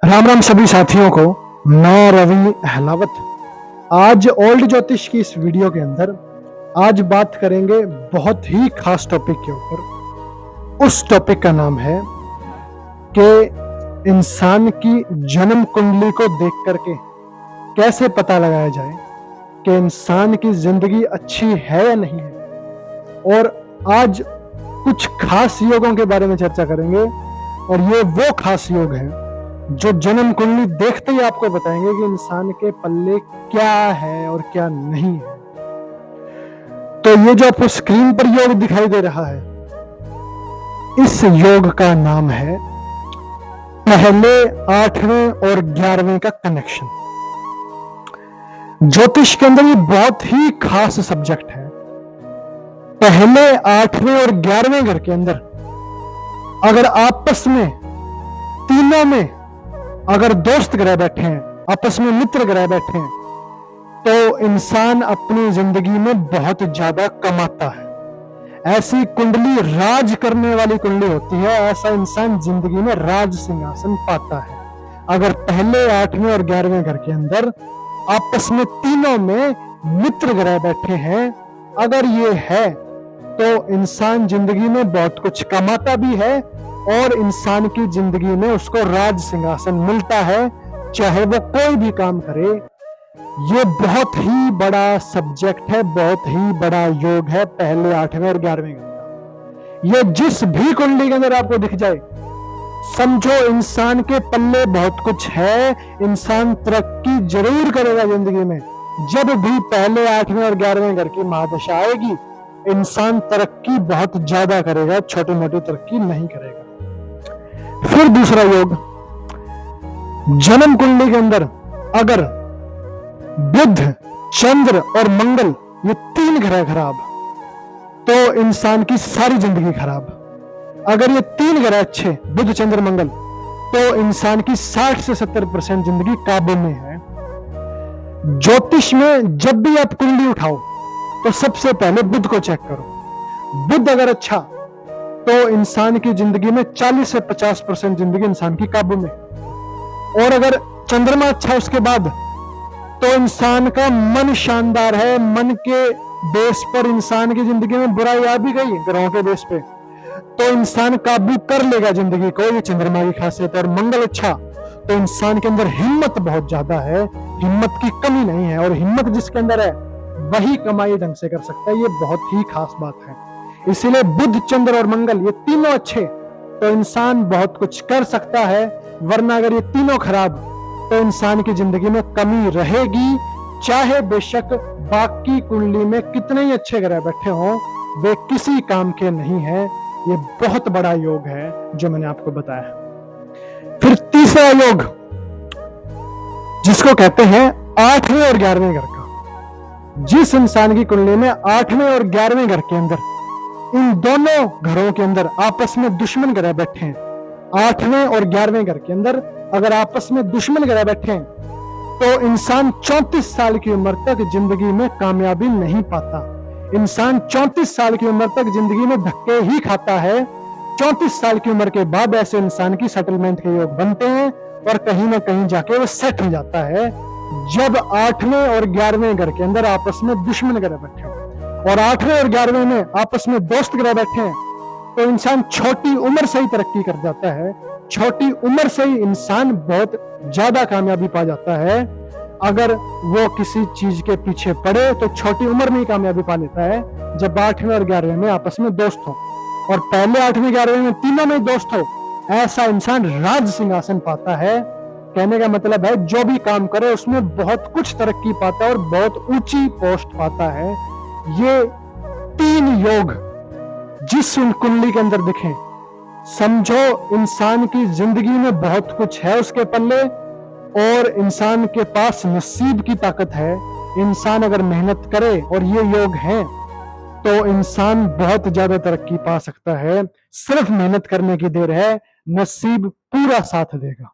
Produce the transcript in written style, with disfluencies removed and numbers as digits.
राम राम सभी साथियों को। मैं रवि अहलावत आज ओल्ड ज्योतिष की इस वीडियो के अंदर आज बात करेंगे बहुत ही खास टॉपिक के ऊपर। उस टॉपिक का नाम है कि इंसान की जन्म कुंडली को देख करके कैसे पता लगाया जाए कि इंसान की जिंदगी अच्छी है या नहीं है। और आज कुछ खास योगों के बारे में चर्चा करेंगे और ये वो खास योग हैं जो जन्म कुंडली देखते ही आपको बताएंगे कि इंसान के पल्ले क्या है और क्या नहीं है। तो ये जो आपको स्क्रीन पर योग दिखाई दे रहा है, इस योग का नाम है पहले 8वें और 11वें का कनेक्शन। ज्योतिष के अंदर ये बहुत ही खास सब्जेक्ट है। पहले 8वें और 11वें घर के अंदर अगर आपस में तीनों में अगर दोस्त ग्रह बैठे हैं, आपस में मित्र ग्रह बैठे हैं, तो इंसान अपनी जिंदगी में बहुत ज्यादा कमाता है। ऐसी कुंडली राज करने वाली कुंडली होती है। ऐसा इंसान जिंदगी में राज सिंहासन पाता है। अगर पहले 8वें और 11वें घर के अंदर आपस में तीनों में मित्र ग्रह बैठे हैं, अगर ये है तो इंसान जिंदगी में बहुत कुछ कमाता भी है और इंसान की जिंदगी में उसको राज सिंहासन मिलता है, चाहे वो कोई भी काम करे। ये बहुत ही बड़ा सब्जेक्ट है, बहुत ही बड़ा योग है पहले 8वें और 11वें का। ये जिस भी कुंडली के अंदर आपको दिख जाए, समझो इंसान के पल्ले बहुत कुछ है। इंसान तरक्की जरूर करेगा जिंदगी में। जब भी पहले 8वें और 11वें घर की महादशा आएगी, इंसान तरक्की बहुत ज्यादा करेगा, छोटी मोटी तरक्की नहीं करेगा। फिर दूसरा योग, जन्म कुंडली के अंदर अगर बुध, चंद्र और मंगल ये 3 ग्रह खराब, तो इंसान की सारी जिंदगी खराब। अगर ये 3 ग्रह अच्छे, बुध, चंद्र, मंगल, तो इंसान की 60 से 70% जिंदगी काबू में है। ज्योतिष में जब भी आप कुंडली उठाओ तो सबसे पहले बुध को चेक करो। बुध अगर अच्छा तो इंसान की जिंदगी में 40 से 50% जिंदगी इंसान की काबू में। और अगर चंद्रमा अच्छा उसके बाद, तो इंसान का मन शानदार है। मन के बेस पर इंसान की जिंदगी में बुराई आ भी गई ग्रहों के बेस पे, तो इंसान काबू कर लेगा जिंदगी को। ये चंद्रमा की खासियत है। और मंगल अच्छा तो इंसान के अंदर हिम्मत बहुत ज्यादा है, हिम्मत की कमी नहीं है। और हिम्मत जिसके अंदर है वही कमाई ढंग से कर सकता है। ये बहुत ही खास बात है। इसीलिए बुध, चंद्र और मंगल ये तीनों अच्छे तो इंसान बहुत कुछ कर सकता है। वरना अगर ये तीनों खराब तो इंसान की जिंदगी में कमी रहेगी। चाहे बेशक बाकी कुंडली में कितने ही अच्छे ग्रह बैठे हों, वे किसी काम के नहीं है। ये बहुत बड़ा योग है जो मैंने आपको बताया। फिर तीसरा योग, जिसको कहते हैं 8वें और 11वें घर का। जिस इंसान की कुंडली में 8वें और 11वें घर के अंदर, इन दोनों घरों के अंदर आपस में दुश्मन ग्रह बैठे हैं, 8वें और 11वें घर के अंदर अगर आपस में दुश्मन ग्रह बैठे हैं, तो इंसान 34 साल की उम्र तक जिंदगी में कामयाबी नहीं पाता। इंसान 34 साल की उम्र तक जिंदगी में धक्के ही खाता है। 34 साल की उम्र के बाद ऐसे इंसान की सेटलमेंट के योग बनते हैं और कहीं ना कहीं जाके वो सेट हो जाता है। जब 8वें और 11वें घर के अंदर आपस में दुश्मन ग्रह बैठे हैं और 8वें और 11वें में आपस में दोस्त ग्रह बैठे हैं, तो इंसान छोटी उम्र से ही तरक्की कर जाता है। छोटी उम्र से ही इंसान बहुत ज्यादा कामयाबी पा जाता है। अगर वो किसी चीज के पीछे पड़े तो छोटी उम्र में ही कामयाबी पा लेता है, जब 8वें और 11वें में आपस में दोस्त हो। और पहले 8वें 11वें में तीनों में दोस्त हो, ऐसा इंसान राज सिंहासन पाता है। कहने का मतलब है जो भी काम करे उसमें बहुत कुछ तरक्की पाता है और बहुत ऊंची पोस्ट पाता है। ये 3 योग जिस कुंडली के अंदर दिखे, समझो इंसान की जिंदगी में बहुत कुछ है उसके पल्ले और इंसान के पास नसीब की ताकत है। इंसान अगर मेहनत करे और ये योग हैं, तो इंसान बहुत ज्यादा तरक्की पा सकता है। सिर्फ मेहनत करने की देर है, नसीब पूरा साथ देगा।